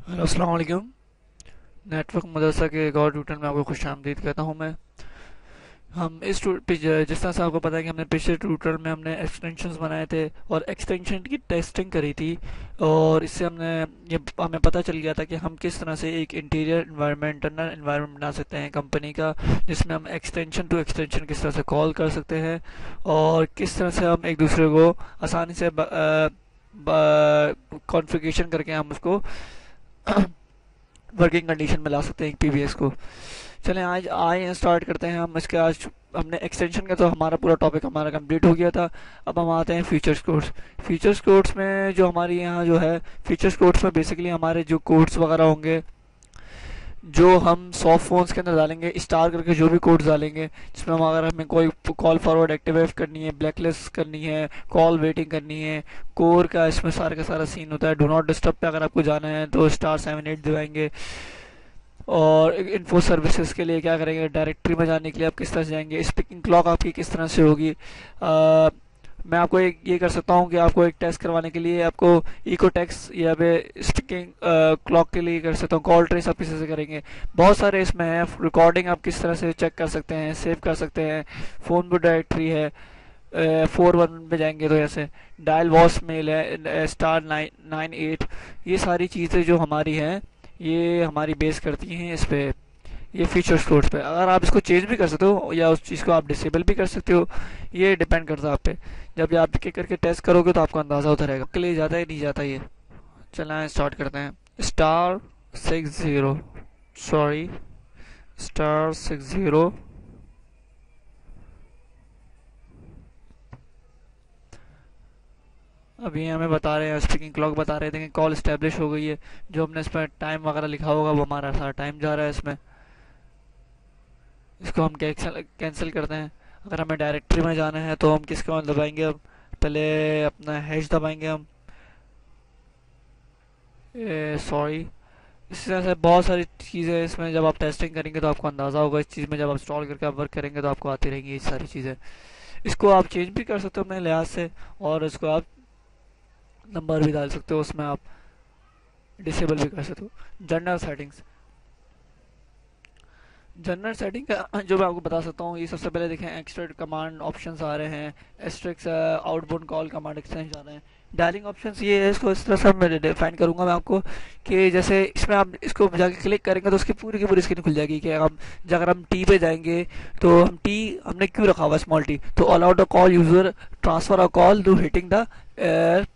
Hello अस्सलाम वालेकुम। Network मदरसा के एक और ट्यूटोरियल में आपको खुशामदीद कहता हूँ मैं। हम इस जिस तरह से आपको पता है कि हमने पिछले ट्यूटोरियल में हमने एक्सटेंशंस बनाए थे और एक्सटेंशन की टेस्टिंग करी थी। और इससे ये हमें पता चल गया था कि हम किस तरह से एक इंटीरियर इन्वायरमेंट इंटरनल इन्वायरमेंट बना सकते हैं कंपनी का, जिसमें हम एक्सटेंशन टू एक्सटेंशन किस तरह से कॉल कर सकते हैं और किस तरह से हम एक दूसरे को आसानी से कॉन्फ़िगरेशन करके हम उसको वर्किंग कंडीशन में ला सकते हैं एक पीवीएस को। चलें आज आए स्टार्ट करते हैं हम इसके। आज हमने एक्सटेंशन का तो हमारा पूरा टॉपिक हमारा कंप्लीट हो गया था। अब हम आते हैं फीचर्स कोड्स। फीचर्स कोड्स में जो हमारी यहाँ जो है, फीचर्स कोड्स में बेसिकली हमारे जो कोड्स वगैरह होंगे जो हम सॉफ्ट फोन्स के अंदर डालेंगे, स्टार करके जो भी कोड्स डालेंगे, जिसमें हम अगर हमें कोई कॉल फॉरवर्ड एक्टिवेट करनी है, ब्लैकलिस्ट करनी है, कॉल वेटिंग करनी है, कोर का इसमें सारा का सारा सीन होता है। डू नॉट डिस्टर्ब पे अगर आपको जाना है तो *78 दबाएंगे। और इन्फो सर्विसेज के लिए क्या करेंगे, डायरेक्टरी में जाने के लिए आप किस तरह से जाएंगे, स्पीकिंग क्लॉक आपकी किस तरह से होगी। मैं आपको एक ये कर सकता हूँ कि आपको एक टेस्ट करवाने के लिए आपको इको टेक्स्ट या फिर स्पीकिंग क्लॉक के लिए कर सकता हूँ। कॉल ट्रेस आप किस तरह से करेंगे, बहुत सारे इसमें है। रिकॉर्डिंग आप किस तरह से चेक कर सकते हैं, सेव कर सकते हैं। फ़ोन पर डायरेक्टरी है, 411 पे जाएंगे तो ऐसे डायल वॉइस मेल है, *998। ये सारी चीज़ें जो हमारी हैं ये हमारी बेस करती हैं इस पे, ये फीचर्स कोड्स पे। अगर आप इसको चेंज भी कर सकते हो या उस चीज़ को आप डिसेबल भी कर सकते हो, ये डिपेंड करता है आप पे। जब ये आप एक करके टेस्ट करोगे तो आपको अंदाज़ा होता रहेगा के लिए जाता है नहीं जाता ये। चलें स्टार्ट करते हैं। *60 सॉरी *60 अभी हमें बता रहे हैं, स्पीकिंग क्लॉक बता रहे थे कि कॉल इस्टेब्लिश हो गई है। जो हमने इस पर टाइम वगैरह लिखा होगा वो हमारा सारा टाइम जा रहा है इसमें। इसको हम कैंसिल करते हैं। अगर हमें डायरेक्टरी में जाना है तो हम किसको दबाएंगे, अब पहले अपना हैश दबाएंगे हम, सॉरी। इस तरह से बहुत सारी चीज़ें इसमें जब आप टेस्टिंग करेंगे तो आपको अंदाज़ा होगा। इस चीज़ में जब आप इंस्टॉल करके आप वर्क करेंगे तो आपको आती रहेंगी ये सारी चीज़ें। इसको आप चेंज भी कर सकते हो अपने लिहाज से, और इसको आप नंबर भी डाल सकते हो, उसमें आप डिसेबल भी कर सकते हो। जनरल सेटिंग्स, जनरल सेटिंग का जो मैं आपको बता सकता हूँ, ये सबसे पहले देखें एक्सट्रा कमांड ऑप्शंस आ रहे हैं, asterisk outbound call command exchange आ रहे हैं। डायलिंग ऑप्शंस ये है, इसको इस तरह से मैं डिफाइन करूंगा मैं आपको कि जैसे इसमें आप इसको जाके क्लिक करेंगे तो उसकी पूरी की पूरी स्क्रीन खुल जाएगी कि हम अगर हम टी पे जाएंगे तो हम टी हमने क्यों रखा हुआ स्मॉल टी, तो allowed a call user transfer a call do hitting the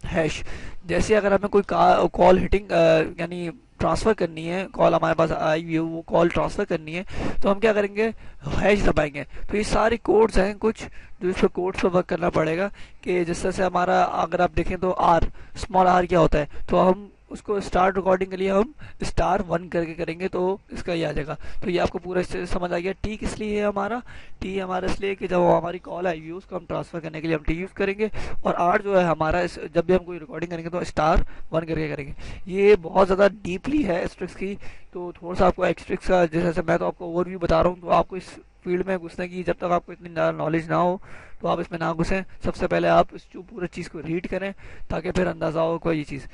hash. जैसे अगर हमें कोई कॉल हिटिंग यानी ट्रांसफ़र करनी है, कॉल हमारे पास आई हुई है, वो कॉल ट्रांसफ़र करनी है, तो हम क्या करेंगे, हैश दबाएंगे। तो ये सारी कोड्स हैं कुछ जो इस पर कोड्स पर वर्क करना पड़ेगा। कि जिस तरह से हमारा अगर आप देखें तो आर, स्मॉल आर क्या होता है, तो हम उसको स्टार्ट रिकॉर्डिंग के लिए हम *1 करके करेंगे तो इसका ये आ जाएगा। तो ये आपको पूरा इससे समझ आ गया। टी किस लिए है हमारा, टी हमारा इसलिए कि जब हमारी कॉल आई हुई उसको हम ट्रांसफ़र करने के लिए हम टी यूज़ करेंगे। और आर जो है हमारा जब भी हम कोई रिकॉर्डिंग करेंगे तो *1 करके करेंगे। ये बहुत ज़्यादा डीपली है एस्ट्रिक्स की, तो थोड़ा सा आपको एस्ट्रिक्स का जैसे मैं तो आपको ओवरव्यू बता रहा हूँ, तो आपको इस फील्ड में घुसने की जब तक आपको इतनी ज़्यादा नॉलेज ना हो तो आप इसमें ना घुसें। सबसे पहले आप इस जो पूरी चीज़ को रीड करें ताकि फिर अंदाज़ा हो कोई ये चीज़।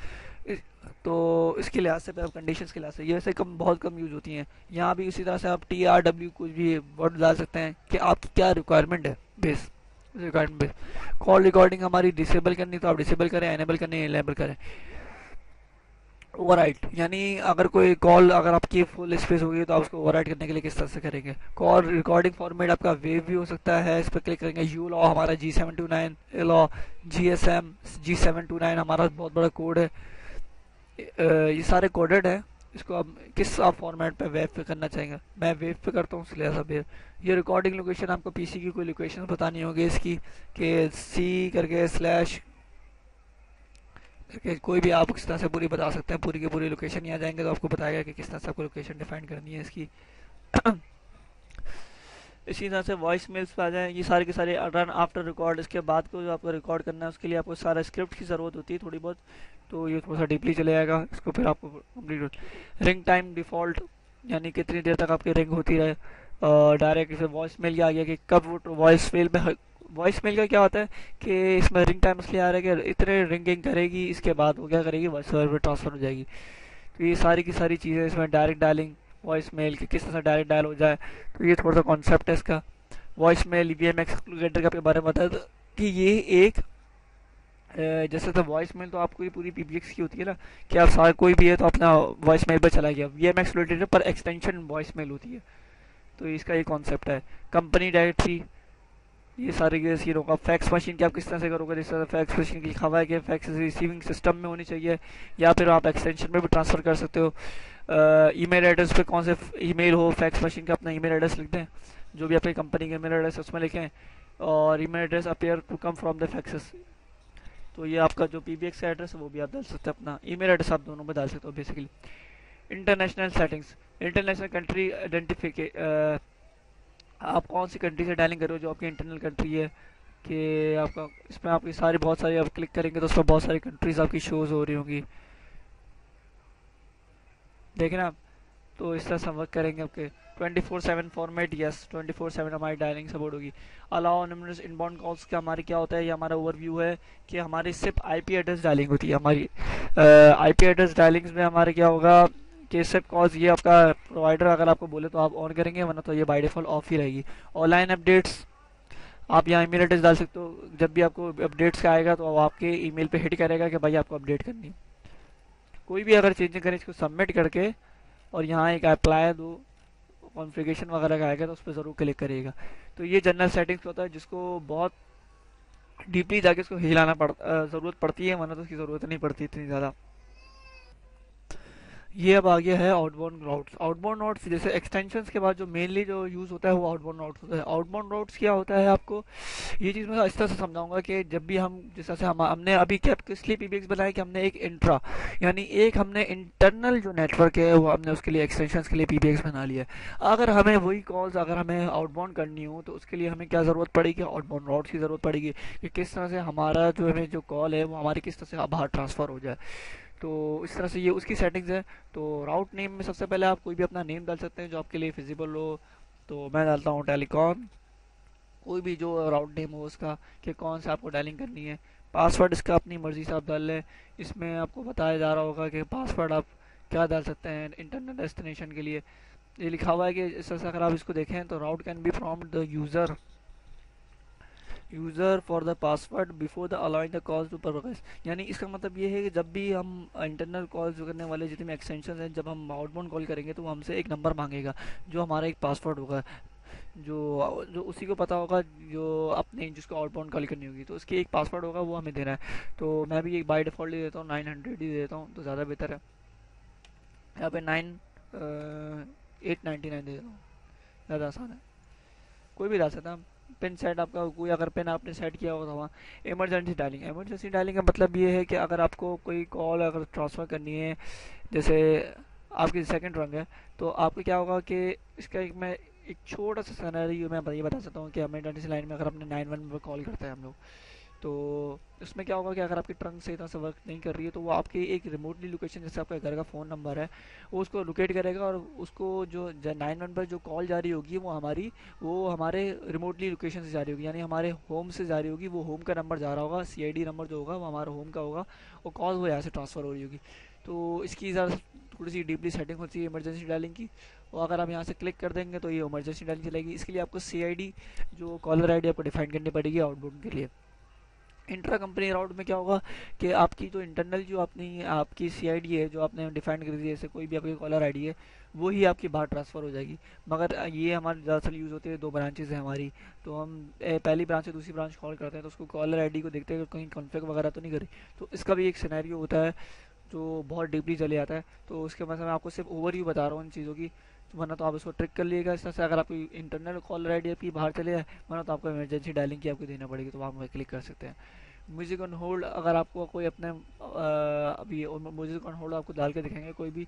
तो इसके लिहाज से कंडीशंस के लिहाज से ये वैसे कम बहुत कम यूज़ होती हैं। यहाँ भी उसी तरह से आप TRW कुछ भी वर्ड डाल सकते हैं कि आपकी क्या रिक्वायरमेंट है, base requirement base. Call recording हमारी डिसेबल करनी तो आप डिसेबल करें, एनेबल करनी एनेबल करें। ओवरराइट यानी अगर कोई कॉल अगर आपकी फुल स्पेस होगी तो आप उसको ओवरराइट करने के लिए किस तरह से करेंगे। कॉल रिकॉर्डिंग फॉर्मेट आपका वेव भी हो सकता है, इस पर क्लिक करेंगे। यू लॉ हमारा G729 लॉ, GSM G729 हमारा बहुत बड़ा कोड है। ये सारे कोडेड है। इसको आप किस आप फॉर्मेट पे वेव पे करना चाहेंगे, मैं वेव पे करता हूँ इसलिए सब ये रिकॉर्डिंग लोकेशन आपको पीसी की कोई लोकेशन बतानी होगी इसकी कि सी करके स्लैश करके कोई भी आप किस तरह से पूरी बता सकते हैं। पूरी की पूरी लोकेशन यहाँ जाएंगे तो आपको बताएगा कि किस तरह से आपको लोकेशन डिफाइन करनी है इसकी। इसी तरह से वॉइस मेल्स पे आ जाएं, ये सारे के सारे रन आफ्टर रिकॉर्ड। इसके बाद को जो आपको रिकॉर्ड करना है उसके लिए आपको सारा स्क्रिप्ट की ज़रूरत होती है थोड़ी बहुत, तो ये थोड़ा सा डीपली चले जाएगा। इसको फिर आपको कंप्लीट रिंग टाइम डिफ़ॉल्ट यानी कितनी देर तक आपकी रिंग होती रहे। डायरेक्ट इसे वॉइस मेल की आ गया कि कब वो वॉइस मेल में, वॉइस मेल का क्या होता है कि इसमें रिंग टाइम इसलिए आ रहा है कि इतने रिंगिंग करेगी, इसके बाद वो क्या करेगी, वॉइस ओवर पे ट्रांसफ़र हो जाएगी। तो ये सारी की सारी चीज़ें इसमें, डायरेक्ट डायलिंग, वॉइस मेल कि किस तरह से डायरेक्ट डायल हो जाए, तो ये थोड़ा सा कॉन्सेप्ट है इसका। वॉइस मेल वीएमएक्स एक्सक्लूडेटर के बारे में बताया था कि ये एक जैसे तो वॉइस मेल तो आपको ये पूरी पीबीएक्स की होती है ना, कि आप सारे कोई भी है तो अपना वॉइस मेल पर चला गया, वीएमएक्स एक्सक्लूडेटर पर एक्सटेंशन वॉइस मेल होती है। तो इसका ये कॉन्सेप्ट है। कंपनी डायरेक्टरी, ये सारे के सीन होगा। फैक्स मशीन की आप किस तरह से करोगे, जिस तरह फैक्स मशीन की लिखा हुआ है कि फैक्स रिसीविंग सिस्टम में होनी चाहिए, या फिर आप एक्सटेंशन में भी ट्रांसफ़र कर सकते हो। ईमेल एड्रेस पे कौन से ईमेल हो, फैक्स मशीन का अपना ईमेल एड्रेस लिख दें, जो भी अपनी कंपनी का ईमेल एड्रेस है उसमें लिखें, और email address appear to come from the faxes. तो ये आपका जो पीबीएक्स का एड्रेस है वो भी आप डाल सकते हैं, अपना ईमेल एड्रेस आप दोनों में डाल सकते हो basically. International settings, international country identification, आप कौन सी कंट्री से डायलिंग कर रहे हो, जो आपकी इंटरनल कंट्री है, कि आपका इसमें आपकी सारी बहुत सारी, आप क्लिक करेंगे तो उसमें बहुत सारी कंट्रीज आपकी शोज हो रही होंगी, देखें ना आप। तो इस तरह से हम वर्क करेंगे आपके 24/7 फॉर्मेट, यस 24/7 हमारी डायलिंग सपोर्ट होगी। अलाउ न्यूमरस इनबाउंड कॉल्स का हमारी क्या होता है, ये हमारा ओवरव्यू है कि हमारी सिर्फ आईपी एड्रेस डायलिंग होती है हमारी। आईपी एड्रेस डायलिंग्स में हमारे क्या होगा कि सिर्फ कॉल्स ये आपका प्रोवाइडर अगर आपको बोले तो आप ऑन करेंगे, वरना तो ये बाय डिफॉल्ट ऑफ ही रहेगी। ऑनलाइन अपडेट्स, आप यहाँ ईमेल एड्रेस डाल सकते हो, जब भी आपको अपडेट्स का आएगा तो वो आपके ईमेल पे हिट करेगा कि भाई आपको अपडेट करनी है। कोई भी अगर चेंजिंग करें इसको सबमिट करके, और यहाँ एक अप्लाई दो कॉन्फ़िगरेशन वगैरह का आएगा तो उस पर ज़रूर क्लिक करिएगा। तो ये जनरल सेटिंग्स होता है जिसको बहुत डीपली जाके इसको हिलाना ज़रूरत पड़ती है, वरना तो उसकी ज़रूरत नहीं पड़ती इतनी ज़्यादा। ये अब आ गया है आउटबाउंड राउट्स। आउटबाउंड राउट्स जैसे एक्सटेंशंस के बाद जो मेनली जो यूज़ होता है वो आउटबाउंड राउट्स होता है। आउटबाउंड राउट्स क्या होता है, आपको ये चीज़ मैं इस तरह से समझाऊंगा कि जब भी हम, जिस तरह से हमने अभी क्या किस लिए पीबीएक्स बनाया कि हमने एक इंट्रा, यानी एक हमने इंटरनल जो नेटवर्क है वो हमने उसके लिए एक्सटेंशंस के लिए पीबीएक्स बना लिया है। अगर हमें वही कॉल्स अगर हमें आउटबाउंड करनी हो तो उसके लिए हमें क्या ज़रूरत पड़ेगी, आउटबाउंड राउट्स की ज़रूरत पड़ेगी, कि किस तरह से हमारा जो हमें जो कॉल है वो हमारी किस तरह से बाहर ट्रांसफ़र हो जाए। तो इस तरह से ये उसकी सेटिंग्स है। तो राउट नेम में सबसे पहले आप कोई भी अपना नेम डाल सकते हैं जो आपके लिए फिजिबल हो। तो मैं डालता हूँ टेलीकॉम, कोई भी जो राउट नेम हो उसका, कि कौन सा आपको डायलिंग करनी है। पासवर्ड इसका अपनी मर्ज़ी से आप डाल लें, इसमें आपको बताया जा रहा होगा कि पासवर्ड आप क्या डाल सकते हैं इंटरनेट डेस्टिनेशन के लिए। ये लिखा हुआ है कि इस तरह से अगर आप इसको देखें तो route can be from the user for the password before the allowing the calls to progress. यानी इसका मतलब ये है कि जब भी हम इंटरनल कॉल्स करने वाले जितने भी एक्सटेंशन हैं, जब हम आउटबाउंड कॉल करेंगे तो वो हमसे एक नंबर मांगेगा जो हमारा एक पासवर्ड होगा, जो जो उसी को पता होगा जो अपने जिसको आउटबाउंड कॉल करनी होगी, तो उसकी एक पासवर्ड होगा वो हमें देना है। तो मैं भी एक बाय डिफ़ॉल्ट ही देता हूँ, 900 ही देता हूँ तो ज़्यादा बेहतर है। यहाँ पे 899 दे देता हूँ, ज़्यादा आसान है, कोई भी डाल सकता है। पिन सेट आपका कोई अगर पिन आपने सेट किया होगा तो वहाँ। इमरजेंसी डायलिंग का मतलब ये है कि अगर आपको कोई कॉल अगर ट्रांसफ़र करनी है, जैसे आपकी सेकंड रंग है, तो आपको क्या होगा कि इसका एक छोटा सा सिनेरियो मैं ये बता सकता हूँ कि हमें इमरजेंसी लाइन में अगर अपने 911 पर कॉल करते हैं हम लोग, तो इसमें क्या होगा कि अगर आपकी ट्रंक सही तरह से वर्क नहीं कर रही है तो वो आपकी एक रिमोटली लोकेशन, जैसे आपका घर का फ़ोन नंबर है, वो उसको लोकेट करेगा, और उसको जो 911 पर जो कॉल जा रही होगी वो हमारे रिमोटली लोकेशन से जा रही होगी, यानी हमारे होम से जा रही होगी। वो होम का नंबर जा रहा होगा, सीआईडी नंबर जो होगा वो हमारा होम का होगा, और कॉल वो यहाँ से ट्रांसफ़र हो रही होगी। तो इसकी ज़रा थोड़ी सी डीपली सेटिंग होती है इमरजेंसी डायलिंग की, और अगर हम यहाँ से क्लिक कर देंगे तो ये इमरजेंसी डायलिंग चलेगी। इसके लिए आपको सीआईडी जो कॉलर आईडी आपको डिफाइन करनी पड़ेगी आउटबाउंड के लिए। इंट्रा कंपनी राउट में क्या होगा कि आपकी जो इंटरनल जो अपनी आपकी सीआईडी है जो आपने डिफाइन कर दी है, जैसे कोई भी आपकी कॉलर आईडी है वो ही आपकी बाहर ट्रांसफ़र हो जाएगी। मगर ये हमारे ज़्यादातर यूज़ होते हैं, दो ब्रांचेज़ हैं हमारी, तो हम पहली ब्रांच से दूसरी ब्रांच कॉल करते हैं तो उसको कॉलर आईडी को देखते हैं कि कहीं कॉन्फ्लिक्ट वगैरह तो नहीं करी। तो इसका भी एक सिनेरियो होता है जो बहुत डीपली चले जाता है। तो उसके बाद मैं आपको सिर्फ ओवरव्यू बता रहा हूँ इन चीज़ों की, वरना तो आप इसको ट्रिक कर लीजिएगा इस तरह से। अगर आपकी इंटरनल कॉलर आईडी आपकी बाहर चले जाए, वरना तो आपको इमरजेंसी डायलिंग की आपको देना पड़ेगी, तो आप वहाँ क्लिक कर सकते हैं। म्यूज़िक ऑन होल्ड, अगर आपको कोई अपने अभी म्यूज़िक ऑन होल्ड आपको डाल के दिखाएंगे कोई भी,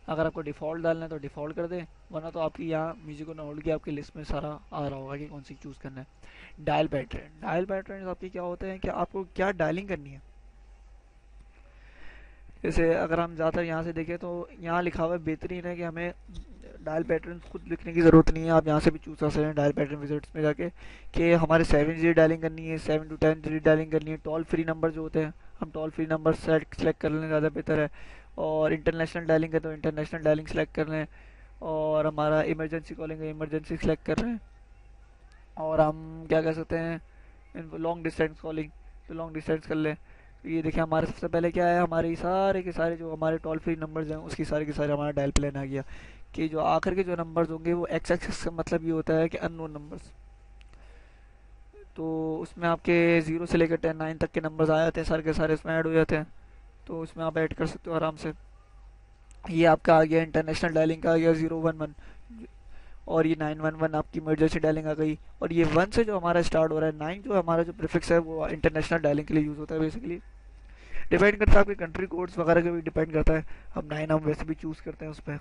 अगर आपको डिफ़ॉल्ट डालना है तो डिफ़ॉल्ट कर दें, वरना तो आपकी यहाँ म्यूज़िक ऑन होल्ड की आपकी लिस्ट में सारा आ रहा होगा कि कौन सी चूज़ करना है। डायल पैटर्न आपके क्या होते हैं कि आपको क्या डायलिंग करनी है। जैसे अगर हम ज़्यादातर यहाँ से देखें तो यहाँ लिखा हुआ है, बेहतरीन है कि हमें डायल पैटर्न खुद लिखने की ज़रूरत नहीं है, आप यहाँ से भी चूज़ कर सकते हैं डायल पैटर्न विजिट्स में जाके, कि हमारे 7 डिजिट डायलिंग करनी है, 7 to 10 डिजिट डायलिंग करनी है। टोल फ्री नंबर जो होते हैं हम टोल फ्री नंबर सेलेक्ट कर लें, ज़्यादा बेहतर है। और इंटरनेशनल डायलिंग है तो इंटरनेशनल डायलिंग सेलेक्ट कर लें, और हमारा इमरजेंसी कॉलिंग है, इमरजेंसी सेलेक्ट कर रहे हैं। और हम क्या कर सकते हैं, लॉन्ग डिस्टेंस कॉलिंग, तो लॉन्ग डिस्टेंस कर लें। तो ये देखिए हमारे सबसे पहले क्या है, हमारे सारे के सारे जो हमारे टोल फ्री नंबर्स हैं उसकी सारे के सारे हमारा डायल प्लान आ गया, कि जो आखिर के जो नंबर्स होंगे वो एक्स एक्सिस का मतलब ये होता है कि अननोन नंबर्स। तो उसमें आपके 0 से लेकर 9 तक के नंबर्स आ जाते हैं, सारे के सारे उसमें ऐड हो जाते हैं। तो उसमें आप ऐड कर सकते हो आराम से। ये आपका आ गया इंटरनेशनल डायलिंग का, आ गया 011। और ये 911 आपकी इमरजेंसी डायलिंग आ गई। और ये 1 से जो हमारा स्टार्ट हो रहा है, 9 जो हमारा जो प्रीफिक्स है वो इंटरनेशनल डायलिंग के लिए यूज़ होता है बेसिकली। डिपेंड करता है आपके कंट्री कोड्स वगैरह का भी डिपेंड करता है। अब 9 हम वैसे भी चूज़ करते हैं उस पर।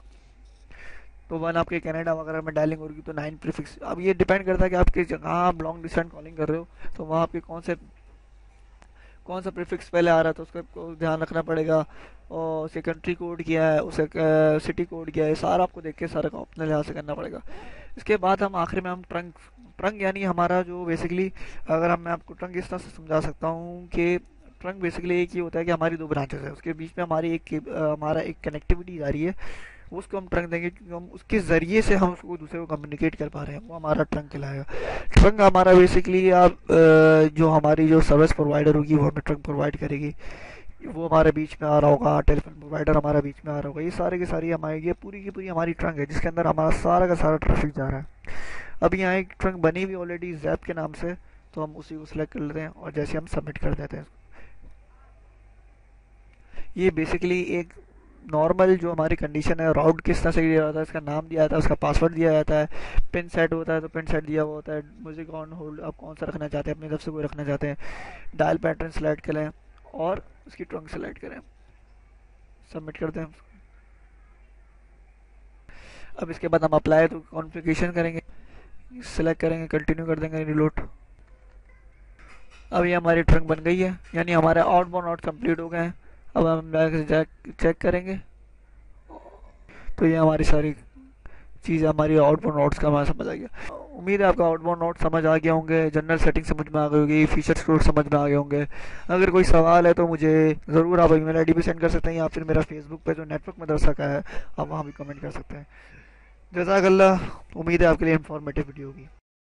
तो 1 आपके कनाडा वगैरह में डायलिंग होगी तो 9 प्रीफिक्स। अब ये डिपेंड करता है कि आपके जहाँ आप लॉन्ग डिस्टेंस कॉलिंग कर रहे हो तो वहाँ आपके कौन सा प्रीफिक्स पहले आ रहा था उसका आपको ध्यान रखना पड़ेगा। और उसके कंट्री कोड क्या है, उसे सिटी कोड क्या है, सारा आपको देख के सारा काम अपने लिहाज से करना पड़ेगा। इसके बाद हम आखिर में हम ट्रंक, ट्रंक यानी हमारा जो बेसिकली, अगर हम मैं आपको ट्रंक इस तरह से समझा सकता हूँ कि ट्रंक बेसिकली एक ही होता है कि हमारी 2 ब्रांचेस है, उसके बीच में हमारा एक कनेक्टिविटी जा रही है, उसको हम ट्रंक देंगे क्योंकि हम उसके ज़रिए से हम उसको दूसरे को कम्युनिकेट कर पा रहे हैं, वो हमारा ट्रंक कहलाएगा। ट्रंक हमारा बेसिकली आप जो हमारी जो सर्विस प्रोवाइडर होगी वो हमें ट्रंक प्रोवाइड करेगी, वो हमारे बीच में आ रहा होगा, टेलीफोन प्रोवाइडर हमारा बीच में आ रहा होगा, ये सारे के सारी हमारी ये पूरी की पूरी हमारी ट्रंक है जिसके अंदर हमारा सारा का सारा ट्रैफिक जा रहा है। अब यहाँ एक ट्रंक बनी हुई ऑलरेडी जैप के नाम से, तो हम उसी को सिलेक्ट कर लेते हैं और जैसे हम सबमिट कर देते हैं। ये बेसिकली एक नॉर्मल जो हमारी कंडीशन है, राउट किस तरह से दिया जाता है, इसका नाम दिया जाता है, उसका पासवर्ड दिया जाता है, पिन सेट होता है तो पिन सेट दिया हुआ होता है, म्यूजिक ऑन होल्ड आप कौन सा रखना चाहते हैं, अपनी तरफ से कोई रखना चाहते हैं, डायल पैटर्न सेलेक्ट करें और उसकी ट्रंक सेलेक्ट करें, सबमिट करते हैं। अब इसके बाद हम अप्लाई तो कॉन्फ़िगरेशन करेंगे, सेलेक्ट करेंगे, कंटिन्यू कर देंगे, रिलोड। अब ये हमारी ट्रंक बन गई है, यानी हमारे आउटबाउंड आउट कंप्लीट हो गए हैं। अब हम चेक करेंगे तो ये हमारी सारी चीज़ हमारी आउटबाउंड नोट्स का हमारा समझ आ गया। उम्मीद है आपका आउटबाउंड नोट समझ आ गया होंगे, जनरल सेटिंग समझ में आ गई होगी, फीचर्स कोड समझ में आ गए होंगे। अगर कोई सवाल है तो मुझे ज़रूर आप ईमेल आईडी भी सेंड कर सकते हैं, या फिर मेरा फेसबुक पे जो नेटवर्क मदरसा का है आप वहाँ भी कमेंट कर सकते हैं। जज़ाकल्लाह, उम्मीद है आपके लिए इंफॉर्मेटिव वीडियो होगी।